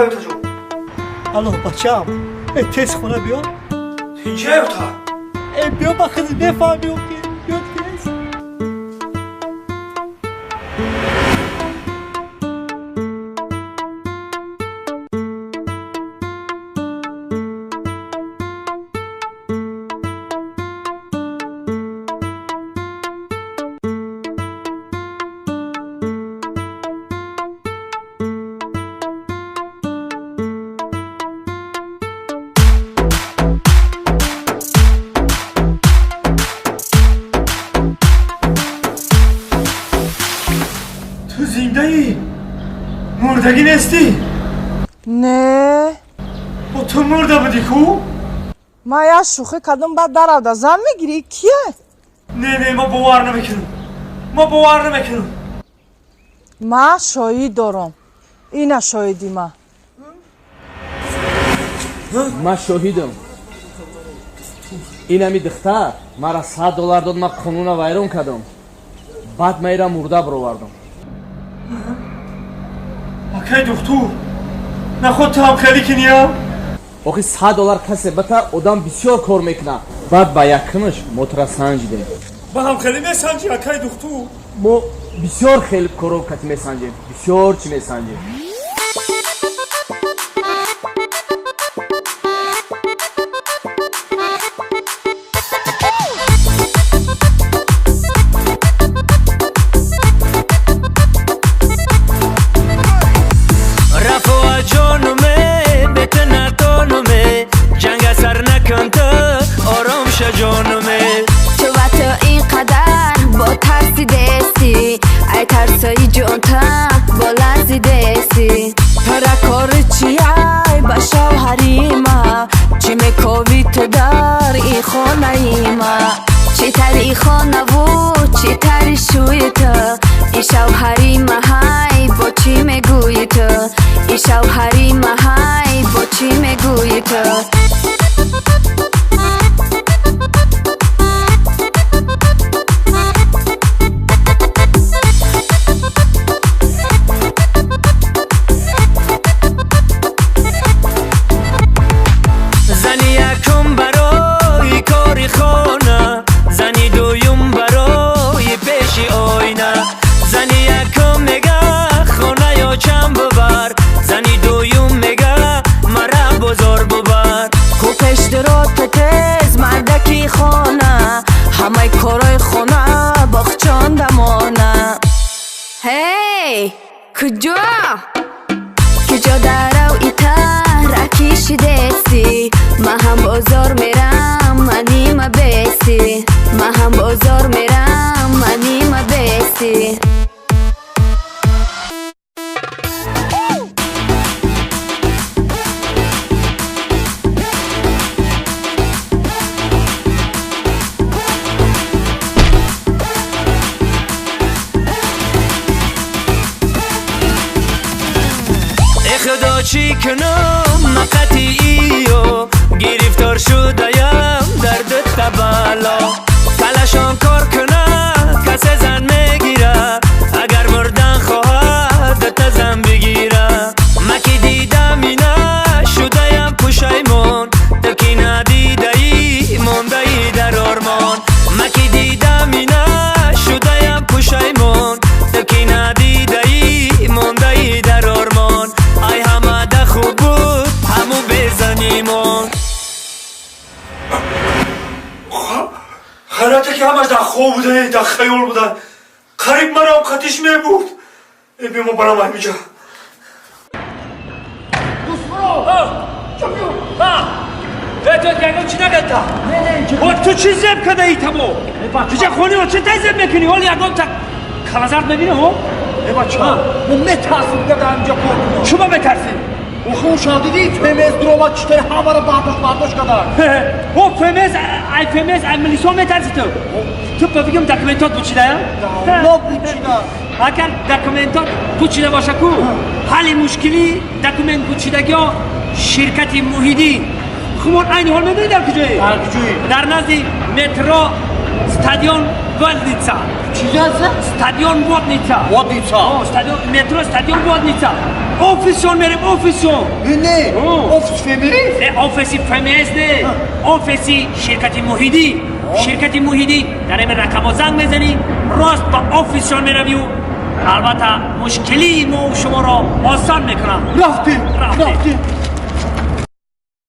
بایوتا جون. الو بچه‌ام تست خونه بیا. اینجا اتاق. بیا بخیر بفهمی که بیا تست. مردگی نیستی؟ نه با تو مرده بودی کو؟ ما یا شوخی کدوم بعد در آده زن میگیری کیه؟ نه ما باور نمیکنم ما شاهد دارم اینا شاهدی ما شاهدم این همی دختر مرا $100 داد ما قانون ویرون کردم بعد ما ایرا مرده بروردم اکی دختور نخود تو هم خیلی کنیم؟ آخی $100 کسی بتا آدم بسیار کار میکنه بعد با یکنش موتر سنجیدیم با هم خیلی میسنجی اکی دختور ما بسیار خیلی کارو کتی میسنجیم بسیار چی میسنجیم کجا درو ایتر اکیشی دستی ما هم بازار میرم منی ما بیستی ما هم بازار میرم منی ما بیستی خدا چی کنم مقطعیو گرفتار شده‌ام درد تبالا کلشان کار کنه کسی زن میگیره اگر مردن خواهد تا زن بگیره مکی دیدم اینا شده‌ام پشیمون تو کی ندیده‌ای مونده‌ای در آرمان مکی دیدم اینا شده‌ام پشیمون تو کی ندیده‌ای مونده‌ای در آرمان ای همه ده خوب بود همو بزنیمون غلطه که همش در خواب بوده در خیال بوده قریب مرا هم خطیش می بود ای بیمو برام اینجا تو گنگو چی نگتا؟ نه تو چی زب کده ای تمو؟ تو چه خونی و چه تای زب میکنی؟ ولی اگه تا کلازرد نبینه ها؟ ای بچه ها من میترسیم که در اینجا کنم شما میترسیم؟ او شادیدی فیمیز دروما چطه همه رو برداشت کدن او فیمیز ای فیمیز ای ملیسا میترسی تو بگم دکومنتات بوچیده یا؟ نه بوچیده اگر دکومنتات بوچیده باشه کو حل مشکلی دکومنت بوچیدگی ها شرکت موحیدی خمون این حال میدونی در کجایی؟ در کجایی؟ در نزدی مترو استادیون والدیتسا چیزی هست؟ استادیوم وادنیتسا وادنیتسا استادیوم مترو استادیوم وادنیتسا اوفیسیون میریم اوفیسیون نه ofis femeris نه اوفیسی فمیز نه اوفیسی شرکتی موحدی شرکتی موحدی در این رقم زنگ میزنی راست با اوفیسیون میروی و البته مشکلی ما و شما را آسان میکنم رفتیم